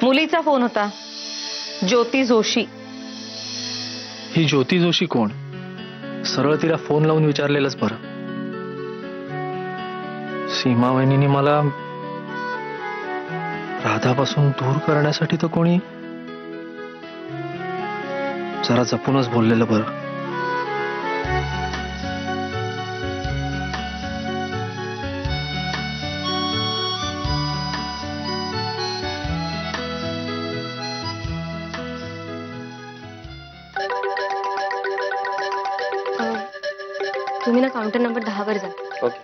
मुलीचा फोन होता. ज्योती जोशी. ही ज्योती जोशी कोण? सरळ तिला फोन लावून विचारलेलंच बरं. सीमा वहिनीने मला राधापासून दूर करण्यासाठी तर कोणी जरा जपूनच बोललेलं बरं. तुम्ही ना काउंटर नंबर 10 वर जा. ओके.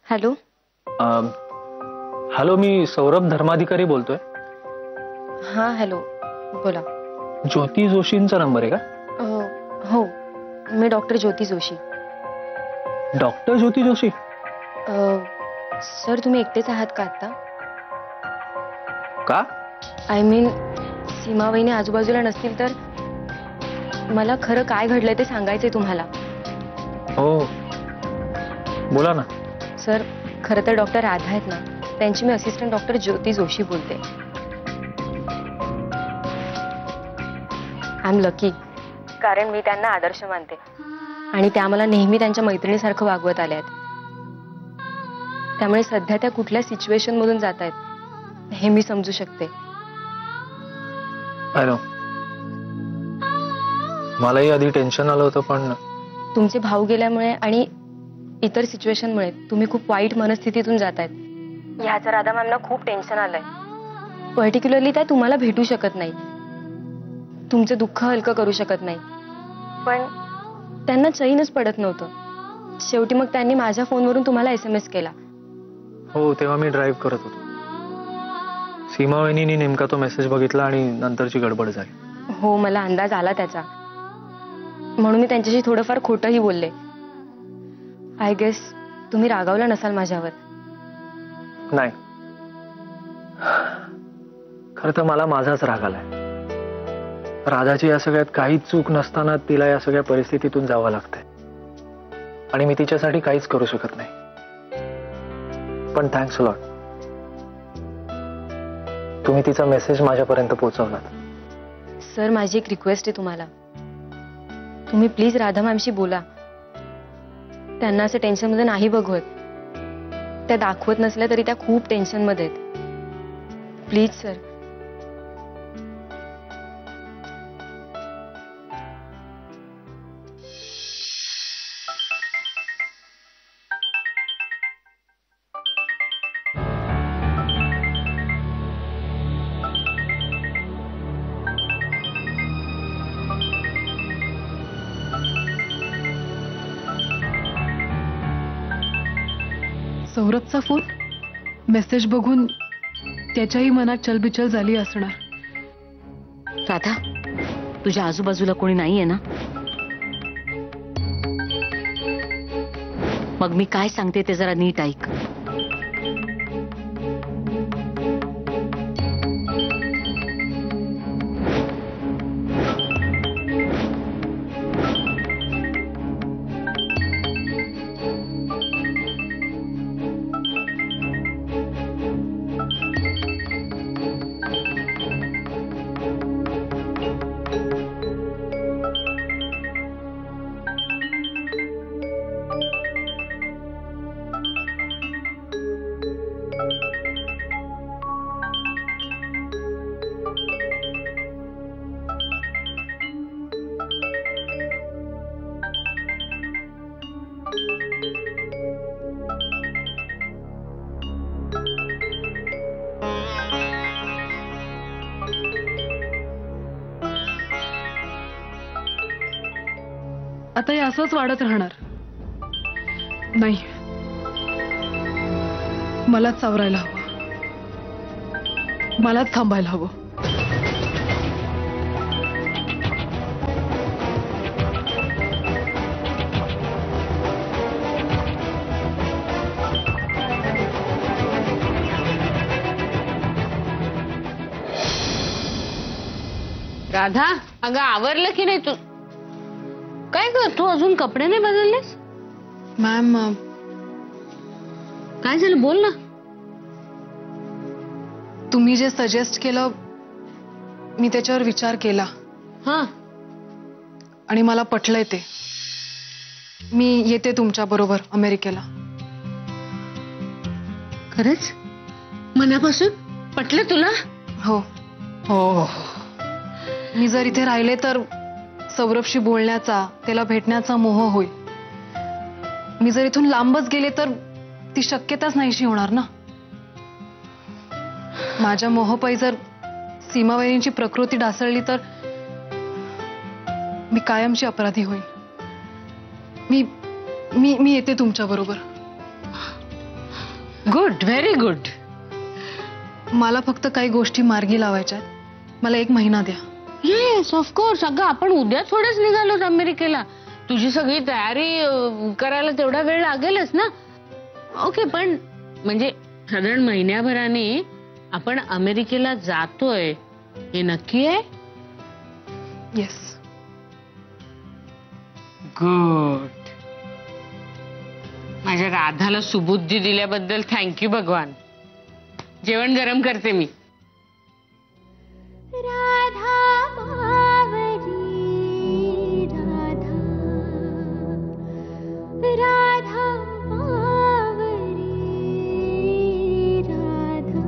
हॅलो. हॅलो, मी सौरभ धर्माधिकारी बोलतोय. हा हॅलो, बोला. ज्योती जोशींचा नंबर आहे का? हो, मी doctor Jyoti Joshi. Doctor Jyoti Joshi? Sir तुम्ही एकटेच आहात का आता? का? आय मीन सीमा वहिनी आजूबाजूला नसतील तर मला खरं काय घडलंय ते सांगायचंय तुम्हाला. हो, बोला ना. सर खरं तर डॉक्टर राधा आहेत ना, त्यांची मी असिस्टंट डॉक्टर ज्योती जोशी बोलते. आय एम लकी, कारण मी त्यांना आदर्श मानते आणि त्या मला नेहमी त्यांच्या मैत्रिणीसारखं वागवत आल्या आहेत. त्यामुळे सध्या त्या कुठल्या सिच्युएशन मधून जात आहेत हे मी समजू शकते. मलाही आधी टेन्शन आलं होतं, पण तुमचे भाऊ गेल्यामुळे आणि इतर सिच्युएशनमुळे तुम्ही खूप वाईट मनस्थितीतून जातायत. ह्याचं राधा मॅमना खूप टेन्शन आलंय. पर्टिक्युलरली त्या तुम्हाला भेटू शकत नाही, तुमचं दुःख हलकं करू शकत नाही, पण त्यांना चैनच पडत नव्हतं. शेवटी मग त्यांनी माझ्या फोनवरून तुम्हाला SMS केला. हो, तेव्हा मी ड्राईव्ह करत होतो. सीमा वहिनीने नेमका तो मेसेज बघितला आणि नंतरची गडबड झाली. हो, मला अंदाज आला त्याचा, म्हणून मी त्यांच्याशी थोडंफार खोटंही बोलले. आय गेस तुम्ही रागावला नसाल माझ्यावर. नाही, खरं तर मला माझाच राग आलाय. राधाची या सगळ्यात काहीच चूक नसताना तिला या सगळ्या परिस्थितीतून जावं लागतंय आणि मी तिच्यासाठी काहीच करू शकत नाही. पण थँक्स अ लॉट, तुम्ही तिचा मेसेज माझ्यापर्यंत पोहोचवलात. सर माझी एक रिक्वेस्ट आहे तुम्हाला, तुम्ही प्लीज राधा मॅमशी बोला. त्यांना असं टेन्शन मध्ये नाही बघवत. त्या दाखवत नसल्या तरी त्या खूप टेन्शन मध्ये आहेत. Please sir. सौरभचा फोन. मेसेज बघून त्याच्याही मनात चलबिचल झाली असणार. राधा, तुझ्या आजूबाजूला कोणी नाहीये ना? मग मी काय सांगते ते जरा नीट ऐक. आता हे असंच वाढत राहणार नाही. मलाच सावरायला हवं, मलाच थांबायला हवं. राधा, अगं आवरलं की नाही तू? काय ग, तू अजून कपडे नाही बदललेस? मॅम काय झालं बोल ना. तुम्ही जे सजेस्ट केलं मी त्याच्यावर विचार केला हा आणि मला पटलंय ते. मी येते तुमच्या बरोबर अमेरिकेला. खरंच मनापासून पटलं तुला. हो, हो. मी जर इथे राहिले तर सौरभशी बोलण्याचा त्याला भेटण्याचा मोह होईल. मी जर इथून लांबच गेले तर ती शक्यताच नाहीशी होणार ना. माझ्या मोहपायी जर सीमावहिनींची प्रकृती ढासळली तर मी कायमची अपराधी होईल. मी मी मी येते तुमच्या बरोबर. Good, very good. मला फक्त काही गोष्टी मार्गी लावायच्या आहेत. मला 1 महिना द्या. Yes of course. अगं आपण उद्या थोडंच निघालो अमेरिकेला. तुझी सगळी तयारी करायला तेवढा वेळ लागेलच ना. ओके, पण म्हणजे साधारण महिन्याभराने आपण अमेरिकेला जातोय हे नक्की आहे. येस. गुड. माझ्या राधाला सुबुद्धी दिल्याबद्दल थँक्यू भगवान. जेवण गरम करते मी. Radha Maori Radha, Radha Maori Radha.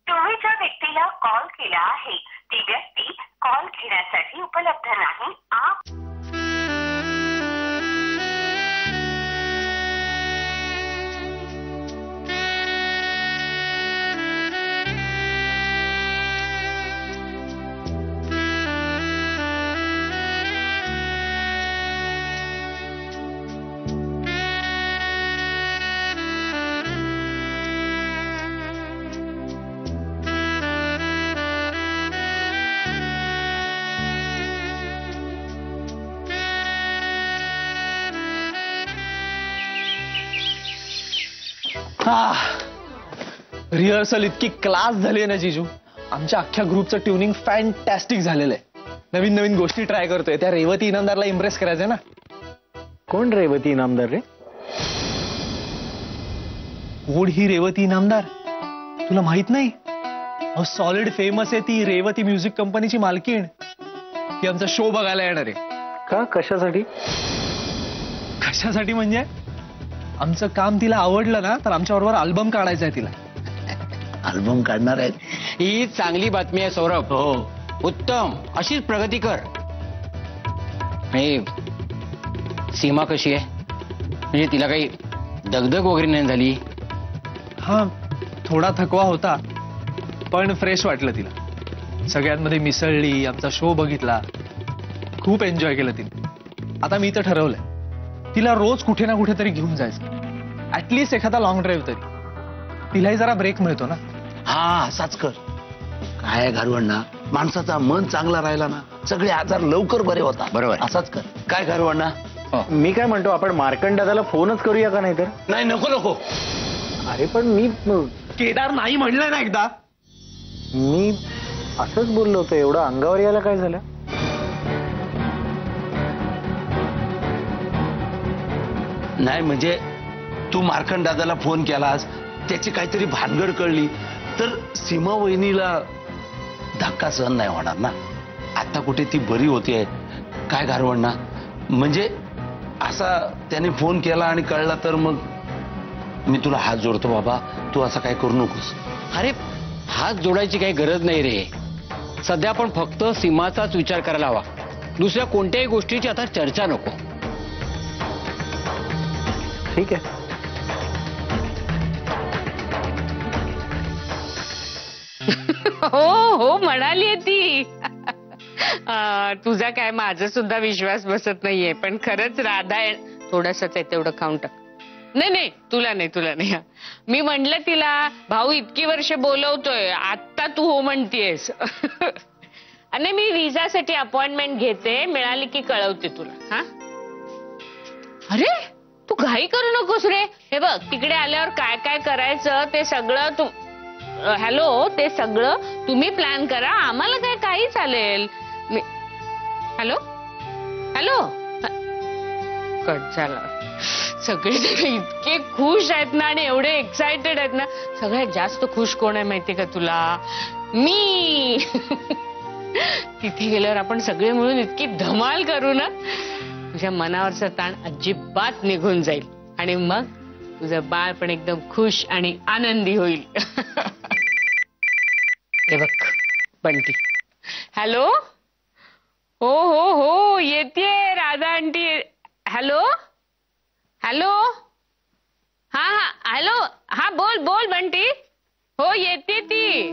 तुम्ही ज्या व्यक्तीला कॉल केला आहे ती व्यक्ती कॉल घेण्यासाठी उपलब्ध नाही. रिहर्सल इतकी क्लास झाली आहे ना जीजू. आमच्या अख्ख्या ग्रुपचं ट्युनिंग फॅन्टॅस्टिक झालेलं आहे. नवीन नवीन गोष्टी ट्राय करतोय. त्या रेवती इनामदारला इम्प्रेस करायचंय ना. कोण रेवती इनामदार रे? कोण ही रेवती इनामदार? तुला माहित नाही? सॉलिड फेमस आहे ती. रेवती म्युझिक कंपनीची मालकीण. ती आमचा शो बघायला येणार आहे. का? कशासाठी? कशासाठी म्हणजे आमचं काम तिला आवडलं ना तर आमच्या बरोबर अल्बम काढायचा आहे तिला. अल्बम काढणार आहेत? ही चांगली बातमी आहे सौरभ. हो. उत्तम. अशीच प्रगती कर. सीमा कशी आहे? म्हणजे तिला काही दगदग वगैरे नाही झाली? हा, थोडा थकवा होता पण फ्रेश वाटलं तिला. सगळ्यांमध्ये मिसळली. आमचा शो बघितला. खूप एन्जॉय केलं तिने. आता मी तर ठरवलंय तिला रोज कुठे ना कुठेतरी घेऊन जायचं. ऍटलीस्ट एखादा लॉंग ड्राईव्ह तरी. तिलाही जरा ब्रेक मिळतो ना. हा, असाच कर. काय घरवण्णा, माणसाचा मन चांगला राहिला ना सगळे आजार लवकर बरे होतात. बरोबर. असाच कर. काय घरवण्णा? मी काय म्हणतो आपण मार्कंड दादाला फोनच करूया का? नाही तर नाही, नको नको. अरे पण मी केदार नाही म्हणलंय ना एकदा. मी असंच बोललो होतो. एवढं अंगावर यायला काय झालं? नाही म्हणजे तू मार्कंड दादाला फोन केलास, त्याची काहीतरी भानगड कळली तर सीमा वहिनीला धक्का सहन नाही होणार ना. आता कुठे ती बरी होतीये. काय घरवण्णा, म्हणजे असा त्याने फोन केला आणि कळला तर मग मी तुला हात जोडतो बाबा, तू असं काय करू नकोस. अरे हात जोडायची काही गरज नाही रे. सध्या आपण फक्त सीमाचाच विचार करायला हवा. दुसऱ्या कोणत्याही गोष्टीची आता चर्चा नको. ठीक आहे. हो हो म्हणाली ती. तुझा काय माझा सुद्धा विश्वास बसत नाहीये. पण खरंच राधा थोडंसंच आहे तेवढं खाऊन टाक. नाही नाही, तुला नाही तुला नाही. मी म्हणलं तिला भाऊ इतकी वर्ष बोलवतोय, आता तू हो म्हणतीयस. आणि मी विजासाठी अपॉइंटमेंट घेते, मिळाली की कळवते तुला. हा. अरे तू घाई करू नकोस रे. हे बघ, तिकडे आल्यावर काय काय करायचं ते सगळं तू हॅलो ते सगळं तुम्ही प्लॅन करा. आम्हाला काय काही चालेल. हॅलो हॅलो कट झाला. सगळेजण इतके खुश आहेत ना आणि एवढे एक्साइटेड आहेत ना. सगळ्यात जास्त खुश कोण आहे माहितीये का तुला? मी. तिथे गेल्यावर आपण सगळे मिळून इतकी धमाल करू ना, तुझ्या मनावरचा ताण अजिबात निघून जाईल आणि मग तुझं बाळ पण एकदम खुश आणि आनंदी होईल. हे बघ बंटी. हॅलो. हो हो हो येतेय राधा आंटी. Hello hello. हा हा हॅलो. हा बोल बोल बंटी. हो येते ती.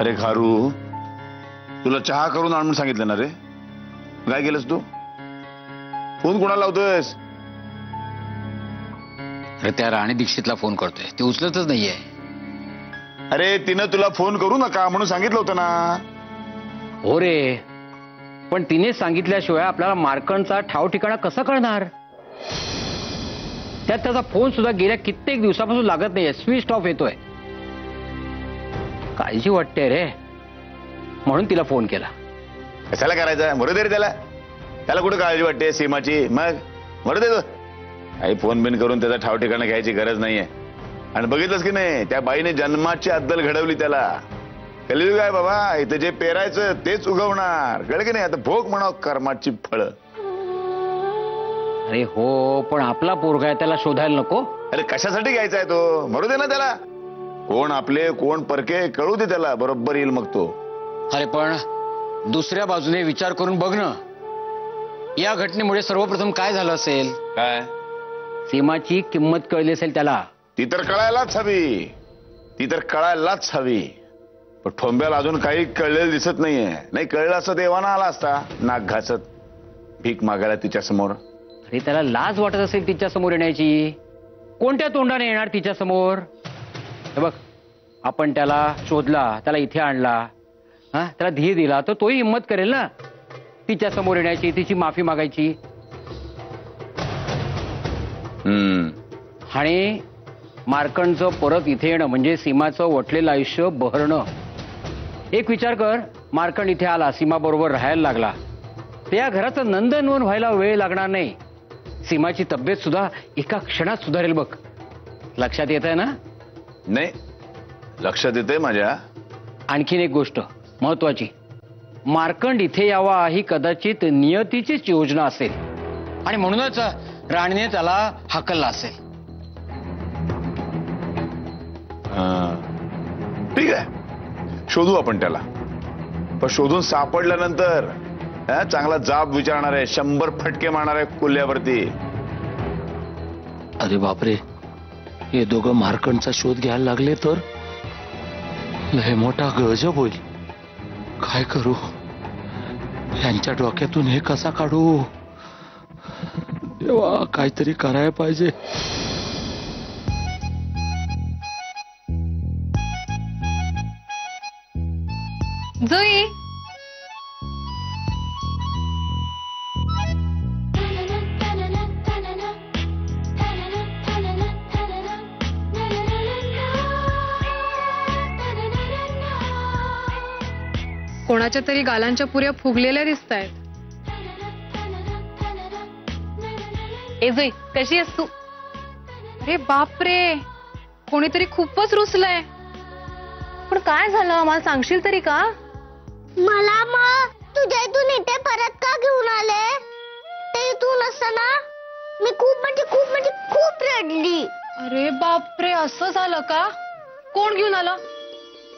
अरे खारू, तुला चहा करून आणून सांगितलं ना रे. काय केलंस तू? फोन कोणाला लावतोयस? अरे त्या राणी दीक्षितला फोन करतोय, ते उचलतच नाहीये. अरे तिनं तुला फोन करू नका म्हणून सांगितलं होतं ना. हो रे, पण तिने सांगितल्याशिवाय आपल्याला मार्कंडचा ठाव ठिकाणा कसं कळणार? त्यात त्याचा फोन सुद्धा गेल्या कित्येक दिवसापासून लागत नाहीये, स्विच ऑफ येतोय. काळजी वाटते रे, म्हणून तिला फोन केला. कशाला करायचा? मरू दे रे त्याला. त्याला कुठे काळजी वाटते सीमाची? मग मरू दे तो. काही फोन बिन करून त्याचा ठाव ठिकाणा घ्यायची गरज नाहीये. आणि बघितलंस की नाही, त्या बाईने जन्माची अद्दल घडवली त्याला. कळलं काय बाबा, इथं जे पेरायचं तेच उगवणार. कळलं की नाही? आता भोग म्हणाव कर्माची फळं. अरे हो, पण आपला पोरगा आहे, त्याला शोधायला नको? अरे कशासाठी घ्यायचा आहे तो? मरू दे ना त्याला. कोण आपले कोण परके कळू दे त्याला, बरोबर येईल मग तो. अरे पण दुसऱ्या बाजूने विचार करून बघ ना. या घटनेमुळे सर्वप्रथम काय झालं असेल? काय? सीमाची किंमत कळली असेल त्याला. ती तर कळायलाच हवी. ती तर कळायलाच हवी. पण ठोंब्याला अजून काही कळलेलं दिसत नाहीये. नाही कळलं असं देवाना आला असता नाक घासत भीक मागायला तिच्या समोर. अरे त्याला लाज वाटत असेल तिच्या समोर येण्याची. कोणत्या तोंडाने येणार तिच्या समोर? हे बघ, आपण त्याला शोधला, त्याला इथे आणला, हा त्याला धीर दिला, तर तोही हिंमत करेल ना तिच्या समोर येण्याची, तिची माफी मागायची. आणि मार्कंडचं परत इथे येणं म्हणजे सीमाचं वटलेलं आयुष्य बहरणं. एक विचार कर, मार्कंड इथे आला, सीमा बरोबर राहायला लागला, त्या घराचं नंदनवन व्हायला वेळ लागणार नाही. सीमाची तब्येत सुद्धा एका क्षणात सुधारेल बघ. लक्षात येत आहे ना? नाही, लक्षात येतंय माझ्या. आणखीन एक गोष्ट महत्वाची, मार्कंड इथे यावा ही कदाचित नियतीचीच योजना असेल आणि म्हणूनच राणीने त्याला हाकलला असेल. ठीक आहे, शोधू आपण त्याला. पण शोधून सापडल्यानंतर चांगला जाब विचारणार आहे, 100 फटके मारणार आहे कुल्ल्यावरती. अरे बापरे, हे दोघं मार्कंडचा शोध घ्यायला लागले तर लय मोठा गजब होईल. काय करू? यांच्या डोक्यातून हे कसा काढू? देवा, काहीतरी करायला पाहिजे. जुई, कोणाच्या तरी गालांच्या पुऱ्या फुगलेल्या दिसत आहेत. ए जुई, कशी आहेस तू? अरे बापरे, कोणीतरी खूपच रुसलंय. पण काय झालं, मला सांगशील तरी का? मला मग तुझ्या इथून इथे परत का घेऊन आले? ते इथून असताना मी खूप रडली. अरे बापरे, असं झालं का? कोण घेऊन आलं?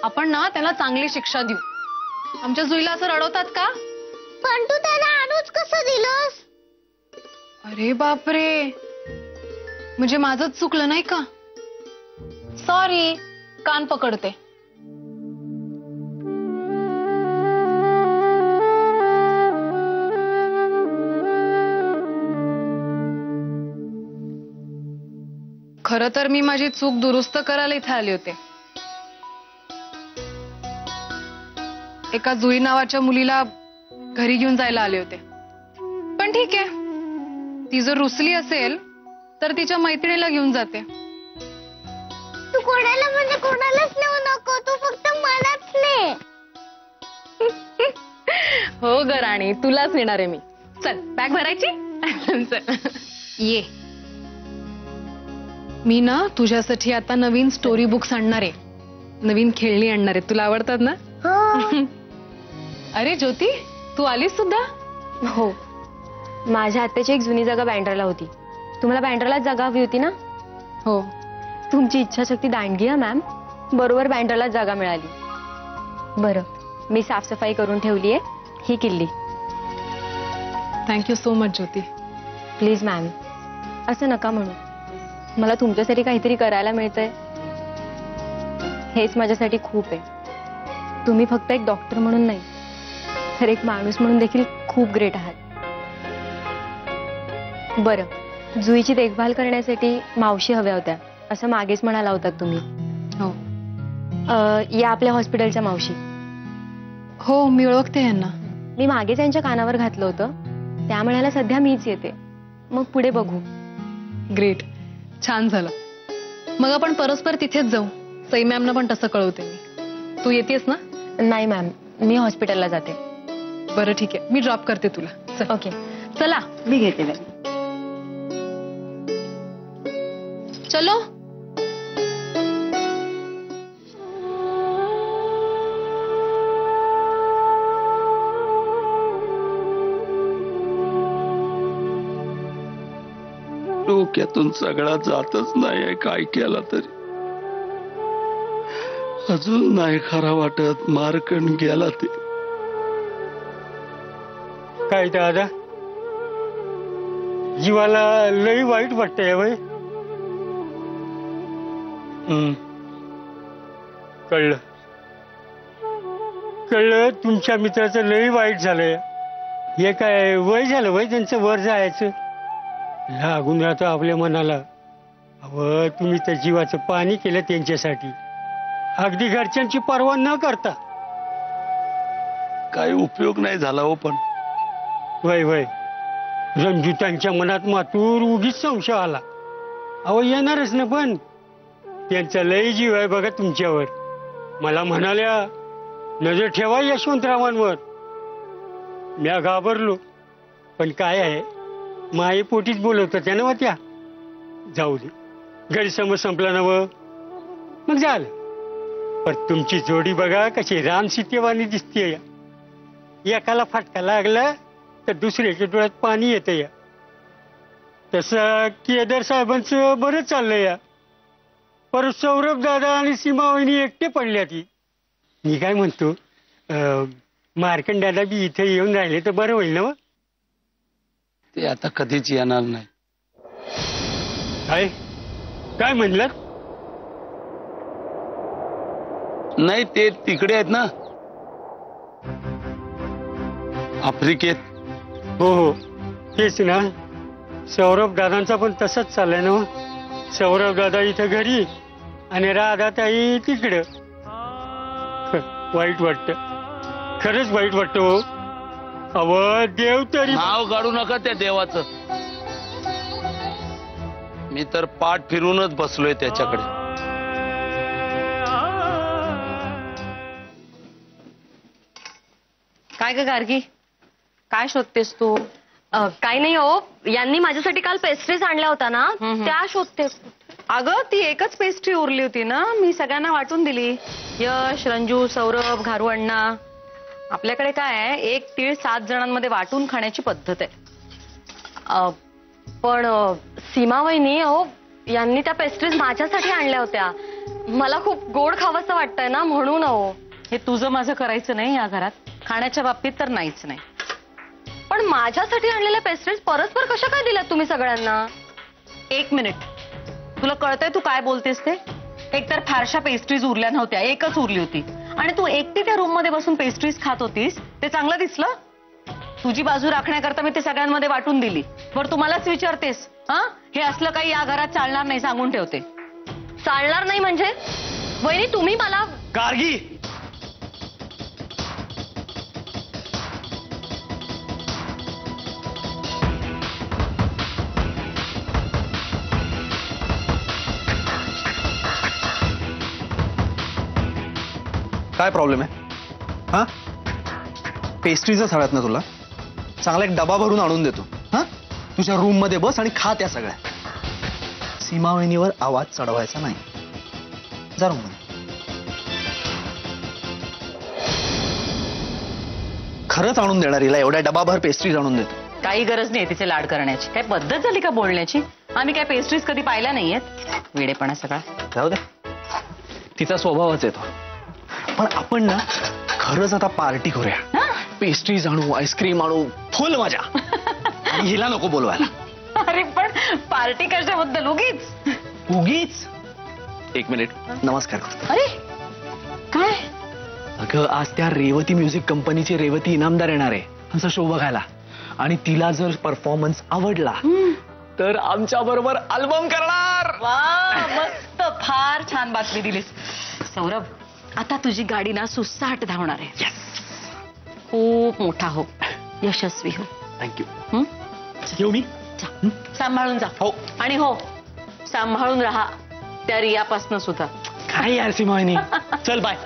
आपण ना त्याला चांगली शिक्षा देऊ. आमच्या जुईला असं रडवतात का? पण तू त्याला आणूच कसं दिलंस? अरे बापरे, म्हणजे माझंच चुकलं नाही का? सॉरी, कान पकडते. खरं तर मी माझी चूक दुरुस्त करायला इथे आले होते. एका जुई नावाच्या मुलीला घरी घेऊन जायला आले होते. पण ठीक आहे, ती जर रुसली असेल तर तिच्या मैत्रिणीला घेऊन जाते. तू कोणाला म्हणजे कोणालाच नेऊ नको, तू फक्त मलाच ने. हो ग राणी, तुलाच नेणार आहे मी. चल बॅग भरायची. चल ये. मी ना तुझ्यासाठी आता नवीन स्टोरी बुक्स आणणार आहे, नवीन खेळणी आणणार आहे. तुला आवडतात ना? हो. अरे ज्योती, तू आलीस सुद्धा? हो, माझ्या आत्याची एक जुनी जागा बँड्राला होती. तुम्हाला बँड्रालाच जागा हवी होती ना? हो. तुमची इच्छाशक्ती दांडगी हा मॅम. बरोबर बँड्रालाच जागा मिळाली. बरं, मी साफसफाई करून ठेवली आहे. ही किल्ली. Thank you so much Jyoti. Please ma'am, असं नका म्हणू. मला तुमच्यासाठी काहीतरी करायला मिळतंय, हेच माझ्यासाठी खूप आहे. तुम्ही फक्त एक डॉक्टर म्हणून नाही, तर एक माणूस म्हणून देखील खूप ग्रेट आहात. बरं, जुईची देखभाल करण्यासाठी मावशी हव्या होत्या असं मागेच म्हणाला होतात तुम्ही. हो. या आपल्या हॉस्पिटलच्या मावशी. हो, मी ओळखते यांना. मी मागेच यांच्या कानावर घातलं होतं. त्या म्हणाल्या सध्या मीच येते, मग पुढे बघू. ग्रेट, छान झालं. मग आपण परस्पर तिथेच जाऊ. सई मॅमना पण तसं कळवते मी. तू येतेस ना? नाही मॅम, मी हॉस्पिटलला जाते. बरं ठीक आहे, मी ड्रॉप करते तुला. चल. ओके, चला. मी घेते. चलो. डोक्यातून सगळा जातच नाही, काय केला तरी. अजून नाही खरा वाटत मार्कंड गेला ते. काय दादा, जीवाला लई वाईट वाटतंय वय. कळलं कळलं, तुमच्या मित्राचं लई वाईट झालंय. हे काय वय झालं वय त्यांचं वर जायचं. लागून राहतं आपल्या मनाला. अहो, तुम्ही त्या जीवाचं पाणी केलं त्यांच्यासाठी, अगदी घरच्यांची पर्वा न करता. काही उपयोग नाही झाला हो. पण वय वय रणजितांच्या मनात मातूर उगीच संशय आला. अहो येणारच ना, पण त्यांचा लय जीव आहे बघा तुमच्यावर. मला म्हणाल्या नजर ठेवा यशवंतरावांवर. म्या घाबरलो, पण काय आहे, माई पोटीत बोलवतं त्यानं व त्या. जाऊ दे, गैरसमज संपला ना व मग झालं. पण तुमची जोडी बघा कशी राम सीतेवानी दिसते. एकाला फटका लागला तर दुसऱ्याच्या डोळ्यात पाणी येतं या. तसं केदार साहेबांचं बरं चाललंय या. पर सौरभ दादा आणि सीमा वहिनी एकटे पडल्या. ती मी काय म्हणतो, मार्कंड दादा बी इथे येऊन राहिले तर बरं होईल ना. ते आता कधीच येणार नाही. काय काय म्हणलं? नाही, ते तिकडे आहेत ना, आफ्रिकेत. हो हो, तेच ना. सौरभ दादांचा पण तसंच चाललंय ना. सौरभ दादा इथं घरी आणि राधाताई तिकडं. वाईट वाटतं, खरंच वाईट वाटतं हो. अव देव तरी नाव काढू नका त्या देवाचं. मी तर पाठ फिरूनच बसलोय त्याच्याकडे. काय ग गार्गी, काय शोधतेस तू? काय नाही हो, यांनी माझ्यासाठी काल पेस्ट्रीज आणल्या होता ना, त्या शोधते. अगं ती एकच पेस्ट्री उरली होती ना, मी सगळ्यांना वाटून दिली. यश, रंजू, सौरभ, घारू अण्णा. आपल्याकडे काय आहे, एक तीळ 7 जणांमध्ये वाटून खाण्याची पद्धत आहे. पण सीमा वहिनी अहो, यांनी त्या पेस्ट्रीज माझ्यासाठी आणल्या होत्या. मला खूप गोड खावंसं वाटतंय ना, म्हणून अहो. हे तुझं माझं करायचं नाही या घरात. खाण्याच्या बाबतीत तर नाहीच नाही. पण माझ्यासाठी आणलेल्या पेस्ट्रीज परस्पर कशा काय दिल्यात तुम्ही सगळ्यांना? 1 मिनिट, तुला कळतंय तू काय बोलतेस ते? एकतर फारशा पेस्ट्रीज उरल्या नव्हत्या, एकच उरली होती. आणि तू एकटी त्या रूम मध्ये बसून पेस्ट्रीज खात होतीस, ते चांगलं दिसलं? तुझी बाजू राखण्याकरता मी ते सगळ्यांमध्ये वाटून दिली. बरं तुम्हालाच विचारतेस, हा हे असलं काही या घरात चालणार नाही, सांगून ठेवते. चालणार नाही म्हणजे? वहिनी तुम्ही मला गार्गी, काय प्रॉब्लेम आहे? हा पेस्ट्रीजच हव्यात ना तुला? चांगला एक डबा भरून आणून देतो. हा तुझ्या रूम मध्ये बस आणि खा त्या सगळ्या. सीमा वहिनीवर आवाज चढवायचा नाही. जा रूम मध्ये. खरंच आणून देणार हिला एवढ्या डबाभर पेस्ट्रीज आणून देतो. काही गरज नाही तिचे लाड करण्याची. काय पद्धत झाली का बोलण्याची? आम्ही काय पेस्ट्रीज कधी पाहिल्या नाहीयेत. वेडेपणा सगळा. जाऊ दे, तिचा स्वभावच येतो. पण आपण ना खरंच आता पार्टी करूया. पेस्ट्रीज आणू, आईस्क्रीम आणू, फुल मजा. आणि हिला नको बोलवायला. अरे पण पार्टी कशाबद्दल? उगीच उगीच. एक मिनिट, नमस्कार करतो. अरे काय? अगं आज त्या रेवती म्युझिक कंपनीची रेवती इनामदार येणार आहे आमचा शो बघायला. आणि तिला जर परफॉर्मन्स आवडला तर आमच्या बरोबर अल्बम करणार. वा मस्त, फार छान बातमी दिलीस सौरभ. आता तुझी गाडी ना सुसाट धावणार आहे. खूप मोठा हो, यशस्वी हो. थँक्यू. येऊ मी? सांभाळून जा. हो. आणि हो, सांभाळून राहा त्या रियापासनं सुद्धा. काय यार सीमा वहिनी. चल बाय.